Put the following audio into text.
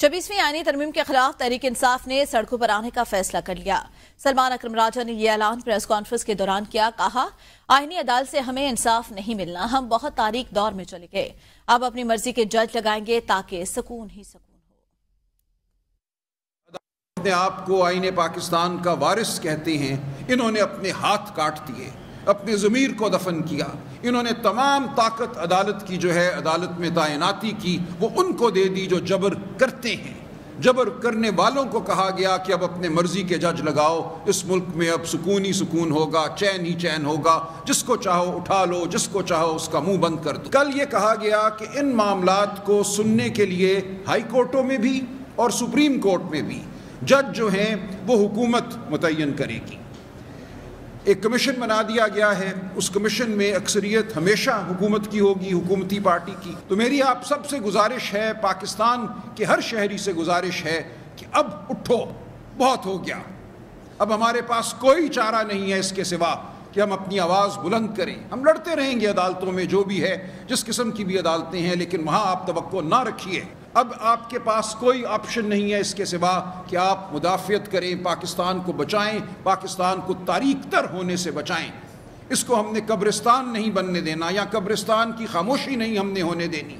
26ویں آئینی ترمیم کے خلاف تحریک انصاف نے سڑکوں پر آنے کا فیصلہ کر لیا۔ سلمان اکرم راجہ نے یہ اعلان پریس کانفرنس کے دوران کیا۔ کہا، آئینی عدالت سے ہمیں انصاف نہیں ملنا، ہم بہت تاریک دور میں چلے گئے، اب اپنی مرضی کے جج لگائیں گے تاکہ سکون ہی سکون ہو۔ اپنے آپ کو آئین پاکستان کا وارث کہتے ہیں، انہوں نے اپنے ہاتھ کاٹ دیے، اپنے ضمیر کو دفن کیا، انہوں نے تمام طاقت عدالت کی جو ہے عدالت میں تعیناتی کی وہ ان کو دے دی جو جبر کرتے ہیں۔ جبر کرنے والوں کو کہا گیا کہ اب اپنے مرضی کے جج لگاؤ، اس ملک میں اب سکون ہی سکون ہوگا، چین ہی چین ہوگا، جس کو چاہو اٹھا لو، جس کو چاہو اس کا منہ بند کر دو۔ کل یہ کہا گیا کہ ان معاملات کو سننے کے لیے ہائی کورٹوں میں بھی اور سپریم کورٹ میں بھی جج جو ہیں وہ حکومت متعین کرے گی۔ ایک کمیشن بنا دیا گیا ہے، اس کمیشن میں اکثریت ہمیشہ حکومت کی ہوگی، حکومتی پارٹی کی۔ تو میری آپ سب سے گزارش ہے، پاکستان کے ہر شہری سے گزارش ہے کہ اب اٹھو، بہت ہو گیا۔ اب ہمارے پاس کوئی چارہ نہیں ہے اس کے سوا کہ ہم اپنی آواز بلند کریں۔ ہم لڑتے رہیں گے عدالتوں میں، جو بھی ہے، جس قسم کی بھی عدالتیں ہیں، لیکن وہاں آپ توقع نہ رکھیے۔ اب آپ کے پاس کوئی آپشن نہیں ہے اس کے سوا کہ آپ مدافعت کریں، پاکستان کو بچائیں، پاکستان کو تاریک تر ہونے سے بچائیں۔ اس کو ہم نے قبرستان نہیں بننے دینا، یا قبرستان کی خاموشی نہیں ہم نے ہونے دینی۔